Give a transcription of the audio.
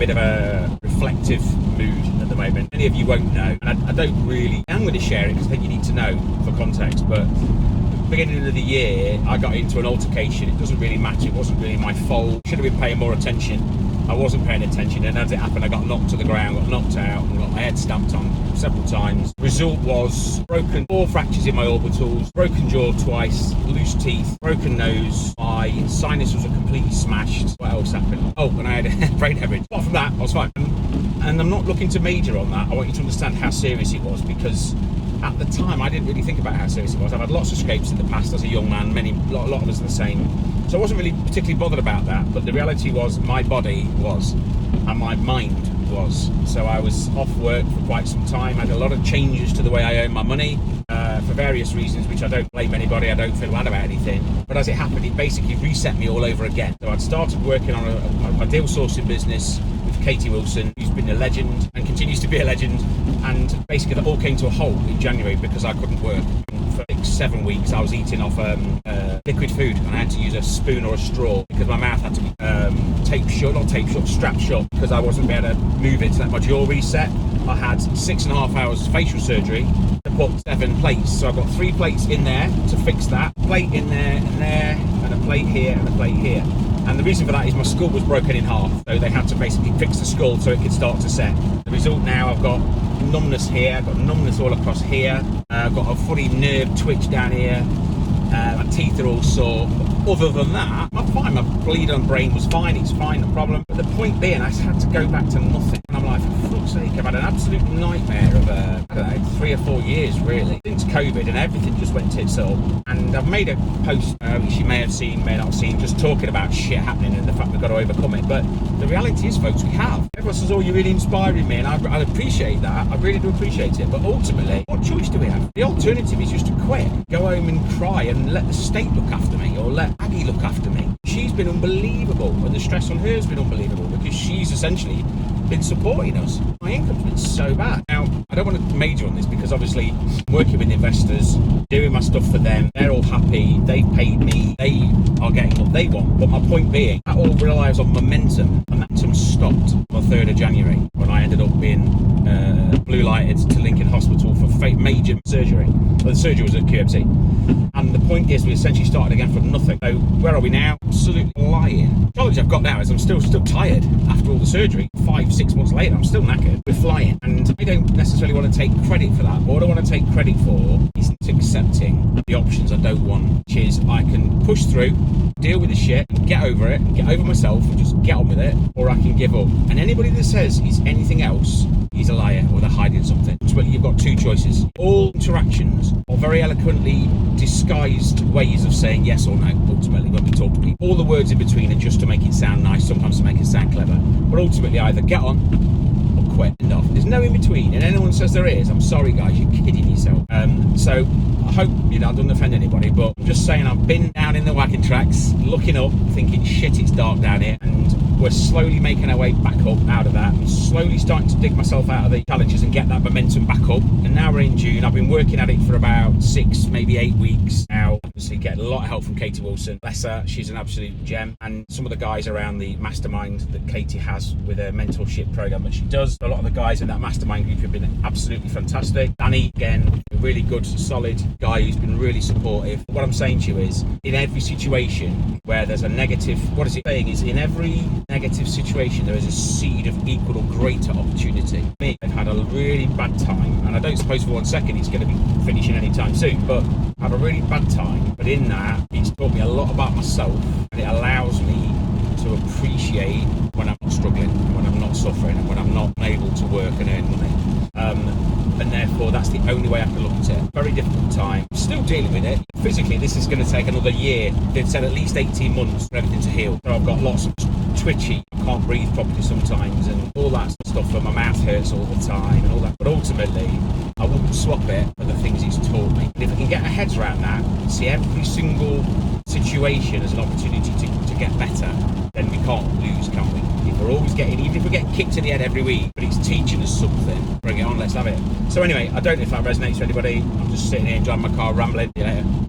bit of a reflective mood at the moment. Many of you won't know, and I don't really, I'm going to share it because I think you need to know for context, but beginning of the year, I got into an altercation. It doesn't really matter. It wasn't really my fault. Should have been paying more attention. I wasn't paying attention, and as it happened, I got knocked to the ground, got knocked out, and got my head stamped on several times. Result was 4 fractures in my orbitals, broken jaw twice, loose teeth, broken nose, my sinus was completely smashed. What else happened? Oh, and I had a brain hemorrhage. Apart from that, I was fine. And I'm not looking to major on that. I want you to understand how serious it was, because at the time, I didn't really think about how serious it was. I've had lots of scrapes in the past as a young man. A lot of us are the same. So I wasn't really particularly bothered about that. But the reality was my body was, and my mind was. So I was off work for quite some time. I had a lot of changes to the way I earn my money for various reasons, which I don't blame anybody. I don't feel bad about anything. But as it happened, it basically reset me all over again. So I'd started working on a deal sourcing business with Katie Wilson, who's been a legend and continues to be a legend. And basically that all came to a halt in January because I couldn't work. For 6-7 weeks I was eating off liquid food, and I had to use a spoon or a straw because my mouth had to be strapped shut, because I wasn't able to move it to let my jaw reset. I had 6.5 hours facial surgery to put 7 plates. So I've got 3 plates in there to fix that, plate in there and there, and a plate here and a plate here. And the reason for that is my skull was broken in half, so they had to basically fix the skull so it could start to set. The result now, I've got numbness here, I've got numbness all across here, I've got a funny nerve twitch down here, my teeth are all sore. Other than that, I'm fine. My bleed on brain was fine, it's fine, no problem. But the point being, I just had to go back to nothing. And I'm like, for fuck's sake, I've had an absolute nightmare of, 3 or 4 years really, since COVID, and everything just went tits up. And I've made a post, which you may have seen, may not have seen, just talking about shit happening and the fact we've got to overcome it. But the reality is, folks, we have. Everyone says, oh, you're really inspiring me, and I appreciate that. I really do appreciate it. But ultimately, what choice do we have? The alternative is just to quit, go home and cry and let the state look after me, or let Aggie look after me. She's been unbelievable, and the stress on her has been unbelievable, because she's essentially been supporting us. My income's been so bad. Now, I don't want to major on this because obviously I'm working with investors, doing my stuff for them, they're all happy, they've paid me, they are getting what they want. But my point being, that all relies on momentum. Momentum stopped on the 3rd of January when I ended up being blue lighted to Lincoln Hospital for major surgery. Well, the surgery was at QMC. And the point is, we essentially started again from nothing. So where are we now? Absolutely lying. The challenge I've got now is I'm still tired after all the surgery. 5-6 months later, I'm still knackered. We're flying. And I don't necessarily want to take credit for that. But what I want to take credit for is accepting the options I don't want, which is I can push through, deal with the shit, and get over it, and get over myself, and just get on with it, or I can give up. And anybody that says it's anything else is a liar, or they're hiding something. So you've got 2 choices. All interactions are very eloquently disguised ways of saying yes or no, ultimately, when we talk to people. All the words in between are just to make it sound nice, sometimes to make it sound clever. But ultimately, either get on or quit. Enough. There's no in between. And anyone says there is, I'm sorry, guys, you're kidding yourself. So I hope, I don't offend anybody, but I'm just saying I've been down in the wagon tracks, looking up, thinking, shit, it's dark down here. And we're slowly making our way back up out of that. I'm slowly starting to dig myself out of the challenges and get that momentum back up. And now we're in June. I've been working at it for about 6, maybe 8 weeks now. Obviously getting a lot of help from Katie Wilson. Bless her, she's an absolute gem. And some of the guys around the mastermind that Katie has with her mentorship program that she does. A lot of the guys in that mastermind group have been absolutely fantastic. Danny, again, a really good, solid guy who's been really supportive. What I'm saying to you is, in every situation where there's a negative, what is it saying is, in every negative situation there is a seed of equal or greater opportunity. Me, I've had a really bad time, and I don't suppose for 1 second it's going to be finishing anytime soon, but I've had a really bad time. But in that, it's taught me a lot about myself, and it allows me to appreciate when I'm not struggling, when I'm not suffering, and when I'm not able to work and earn money. And therefore that's the only way I can look at it. Very difficult time, still dealing with it. Physically, this is going to take another year. They've said at least 18 months for everything to heal. So I've got lots of twitchy, I can't breathe properly sometimes, and all that stuff, and my mouth hurts all the time and all that. But ultimately, I wouldn't swap it for the things it's taught me. And if I can get our heads around that, see every single situation as an opportunity to get better, then we can't lose, can we? If we're always getting, even if we're getting kicked in the head every week, but it's teaching us something, bring it on, let's have it. So anyway, I don't know if that resonates with anybody. I'm just sitting here enjoying my car, rambling. See you later.